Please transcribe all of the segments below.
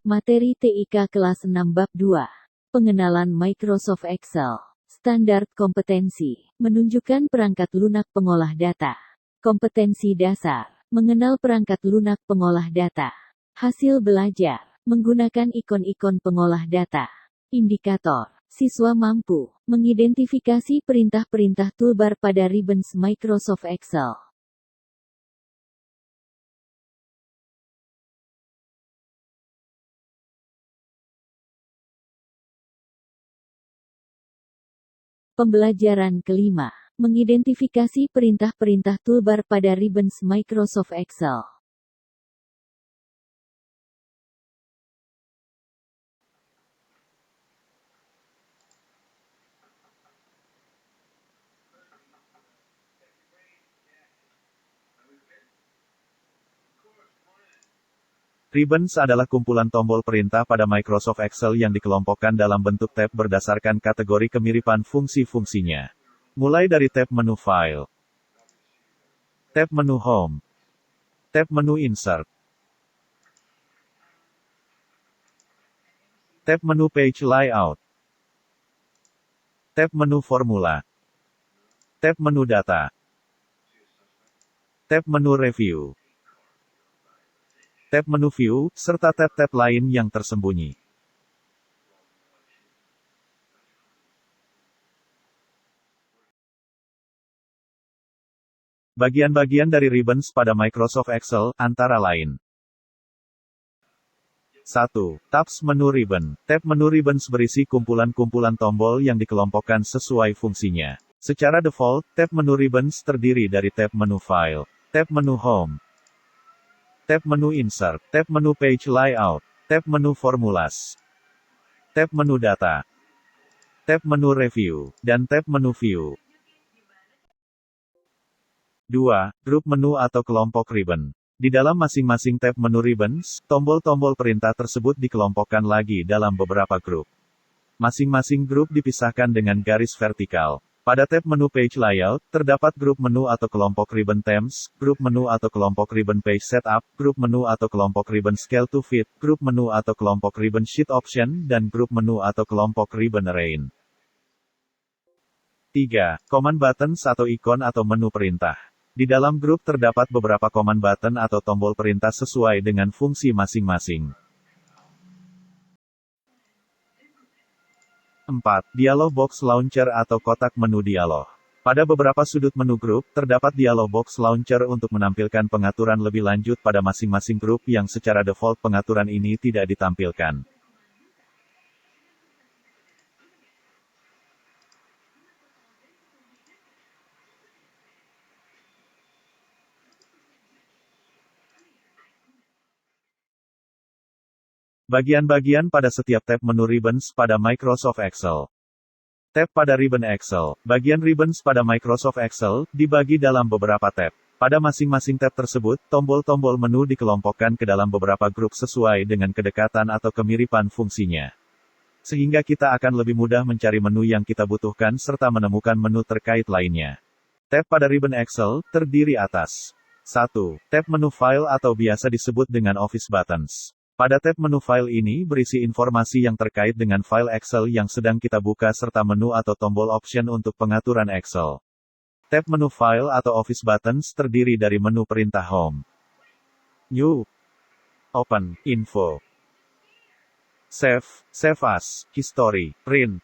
Materi TIK kelas 6 bab 2. Pengenalan Microsoft Excel. Standar kompetensi. Menunjukkan perangkat lunak pengolah data. Kompetensi dasar. Mengenal perangkat lunak pengolah data. Hasil belajar. Menggunakan ikon-ikon pengolah data. Indikator. Siswa mampu mengidentifikasi perintah-perintah toolbar pada ribbons Microsoft Excel. Pembelajaran kelima. Mengidentifikasi perintah-perintah toolbar pada ribbons Microsoft Excel. Ribbons adalah kumpulan tombol perintah pada Microsoft Excel yang dikelompokkan dalam bentuk tab berdasarkan kategori kemiripan fungsi-fungsinya. Mulai dari tab menu File, tab menu Home, tab menu Insert, tab menu Page Layout, tab menu Formula, tab menu Data, tab menu Review, tab menu View, serta tab-tab lain yang tersembunyi. Bagian-bagian dari ribbons pada Microsoft Excel, antara lain. 1. Tabs menu ribbon. Tab menu ribbons berisi kumpulan-kumpulan tombol yang dikelompokkan sesuai fungsinya. Secara default, tab menu ribbons terdiri dari tab menu File, tab menu Home, tab menu Insert, tab menu Page Layout, tab menu Formulas, tab menu Data, tab menu Review, dan tab menu View. 2. Grup menu atau kelompok ribbon. Di dalam masing-masing tab menu ribbons, tombol-tombol perintah tersebut dikelompokkan lagi dalam beberapa grup. Masing-masing grup dipisahkan dengan garis vertikal. Pada tab menu Page Layout, terdapat grup menu atau kelompok ribbon Themes, grup menu atau kelompok ribbon Page Setup, grup menu atau kelompok ribbon Scale to Fit, grup menu atau kelompok ribbon Sheet Option, dan grup menu atau kelompok ribbon Arrange. 3. Command buttons atau ikon atau menu perintah. Di dalam grup terdapat beberapa command button atau tombol perintah sesuai dengan fungsi masing-masing. 4. Dialog box launcher atau kotak menu dialog. Pada beberapa sudut menu grup, terdapat dialog box launcher untuk menampilkan pengaturan lebih lanjut pada masing-masing grup yang secara default pengaturan ini tidak ditampilkan. Bagian-bagian pada setiap tab menu ribbons pada Microsoft Excel. Tab pada ribbon Excel. Bagian ribbons pada Microsoft Excel dibagi dalam beberapa tab. Pada masing-masing tab tersebut, tombol-tombol menu dikelompokkan ke dalam beberapa grup sesuai dengan kedekatan atau kemiripan fungsinya. Sehingga kita akan lebih mudah mencari menu yang kita butuhkan serta menemukan menu terkait lainnya. Tab pada ribbon Excel terdiri atas 1. Tab menu File atau biasa disebut dengan Office Buttons. Pada tab menu File ini berisi informasi yang terkait dengan file Excel yang sedang kita buka serta menu atau tombol Option untuk pengaturan Excel. Tab menu File atau Office Buttons terdiri dari menu perintah Home, New, Open, Info, Save, Save As, History, Print,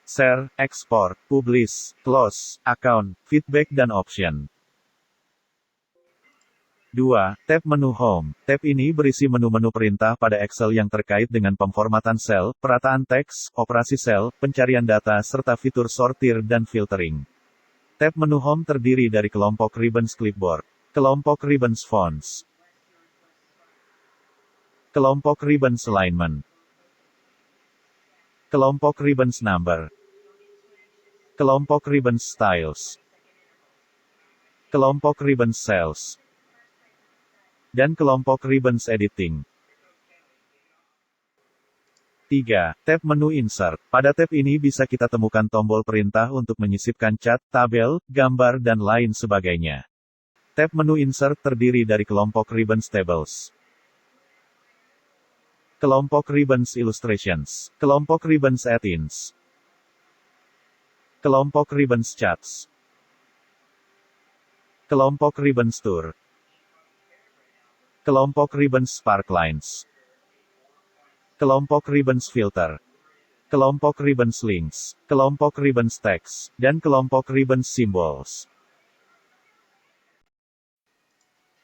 Share, Export, Publish, Close, Account, Feedback dan Option. 2. Tab menu Home. Tab ini berisi menu-menu perintah pada Excel yang terkait dengan pemformatan sel, perataan teks, operasi sel, pencarian data serta fitur sortir dan filtering. Tab menu Home terdiri dari kelompok ribbons Clipboard, kelompok ribbons Fonts, kelompok ribbons Alignment, kelompok ribbons Number, kelompok ribbons Styles, kelompok ribbons Cells, dan kelompok ribbons Editing. 3. Tab menu Insert. Pada tab ini bisa kita temukan tombol perintah untuk menyisipkan cat, tabel, gambar dan lain sebagainya. Tab menu Insert terdiri dari kelompok ribbons Tables, Kelompok Ribbons Illustrations. Kelompok Ribbons Athens. Kelompok Ribbons Charts. Kelompok Ribbons Tour. Kelompok Ribbons Sparklines. Kelompok Ribbons Filter. Kelompok Ribbons Links. Kelompok Ribbons Text. Dan kelompok Ribbons Symbols.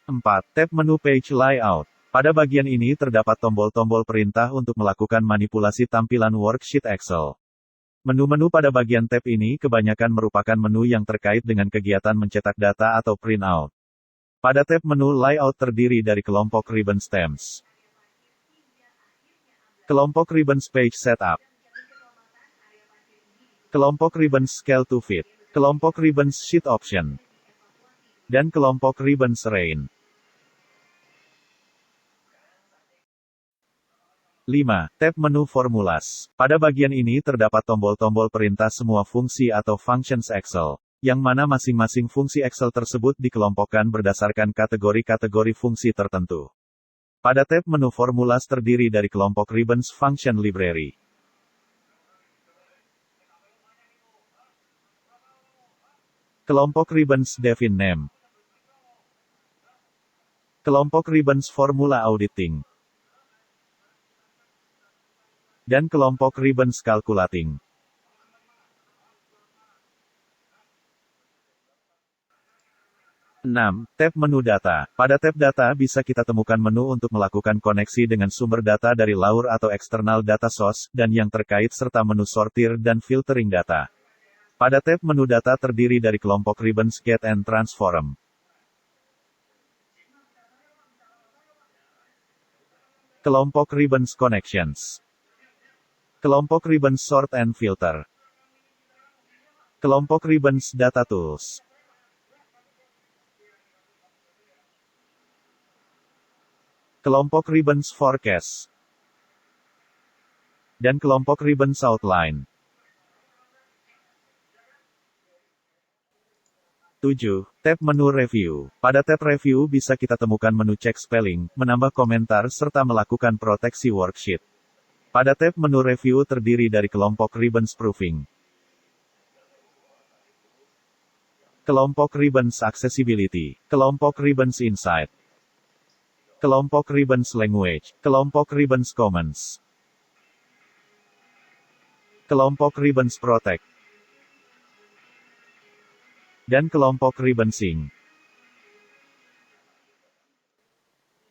4. Tab menu Page Layout. Pada bagian ini terdapat tombol-tombol perintah untuk melakukan manipulasi tampilan worksheet Excel. Menu-menu pada bagian tab ini kebanyakan merupakan menu yang terkait dengan kegiatan mencetak data atau print out. Pada tab menu Layout terdiri dari kelompok Ribbons Themes. Kelompok Ribbons Page Setup. Kelompok Ribbons Scale to Fit. Kelompok Ribbons Sheet Option. Dan kelompok Ribbons Rain. 5. Tab menu Formulas. Pada bagian ini terdapat tombol-tombol perintah semua fungsi atau functions Excel, yang mana masing-masing fungsi Excel tersebut dikelompokkan berdasarkan kategori-kategori fungsi tertentu. Pada tab menu Formulas terdiri dari kelompok Ribbons Function Library. Kelompok Ribbons Define Name. Kelompok Ribbons Formula Auditing. Dan kelompok Ribbons Calculating. 6. Tab menu Data. Pada tab Data bisa kita temukan menu untuk melakukan koneksi dengan sumber data dari luar atau eksternal data source, dan yang terkait serta menu sortir dan filtering data. Pada tab menu Data terdiri dari kelompok Ribbons Get and Transform. Kelompok Ribbons Connections. Kelompok Ribbons Sort and Filter. Kelompok Ribbons Data Tools. Kelompok Ribbons Forecast. Dan kelompok Ribbons Outline. 7. Tab menu Review. Pada tab Review bisa kita temukan menu cek spelling, menambah komentar serta melakukan proteksi worksheet. Pada tab menu Review terdiri dari kelompok Ribbons Proofing. Kelompok Ribbons Accessibility. Kelompok Ribbons Insight. Kelompok Ribbons Language. Kelompok Ribbons Commons. Kelompok Ribbons Protect. Dan kelompok Ribbonsing.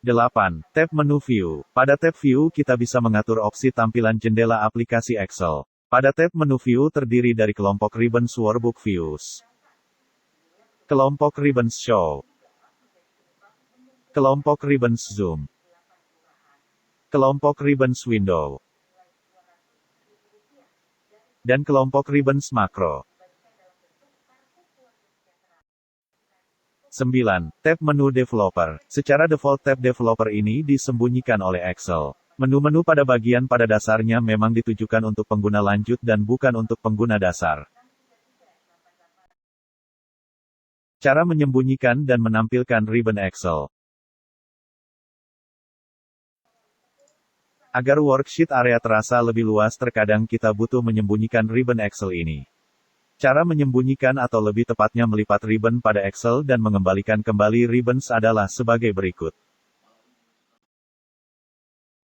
8. Tab menu View. Pada tab View kita bisa mengatur opsi tampilan jendela aplikasi Excel. Pada tab menu View terdiri dari kelompok Ribbons Workbook Views. Kelompok Ribbons Show. Kelompok Ribbons Zoom. Kelompok Ribbons Window. Dan kelompok Ribbons Macro. 9. Tab menu Developer. Secara default tab Developer ini disembunyikan oleh Excel. Menu-menu pada bagian pada dasarnya memang ditujukan untuk pengguna lanjut dan bukan untuk pengguna dasar. Cara menyembunyikan dan menampilkan ribbon Excel. Agar worksheet area terasa lebih luas terkadang kita butuh menyembunyikan ribbon Excel ini. Cara menyembunyikan atau lebih tepatnya melipat ribbon pada Excel dan mengembalikan kembali ribbons adalah sebagai berikut.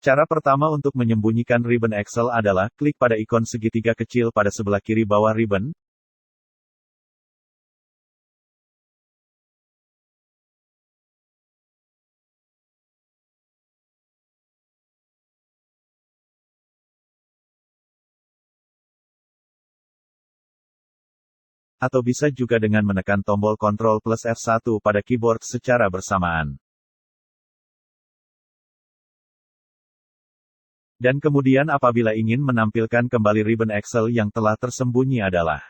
Cara pertama untuk menyembunyikan ribbon Excel adalah, klik pada ikon segitiga kecil pada sebelah kiri bawah ribbon. Atau bisa juga dengan menekan tombol Ctrl plus F1 pada keyboard secara bersamaan. Dan kemudian apabila ingin menampilkan kembali ribbon Excel yang telah tersembunyi adalah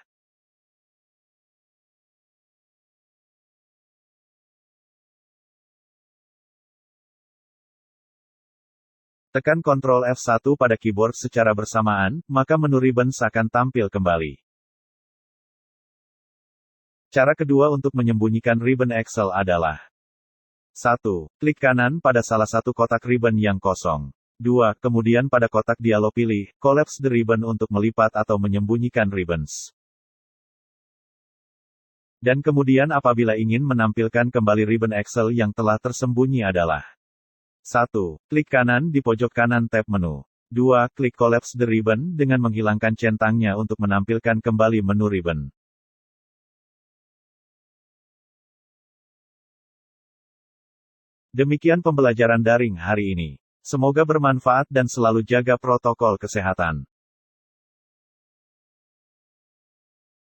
tekan Ctrl F1 pada keyboard secara bersamaan, maka menu ribbons akan tampil kembali. Cara kedua untuk menyembunyikan ribbon Excel adalah 1. Klik kanan pada salah satu kotak ribbon yang kosong. 2. Kemudian pada kotak dialog pilih, Collapse the ribbon untuk melipat atau menyembunyikan ribbons. Dan kemudian apabila ingin menampilkan kembali ribbon Excel yang telah tersembunyi adalah 1. Klik kanan di pojok kanan tab menu. 2. Klik Collapse the ribbon dengan menghilangkan centangnya untuk menampilkan kembali menu ribbon. Demikian pembelajaran daring hari ini. Semoga bermanfaat dan selalu jaga protokol kesehatan.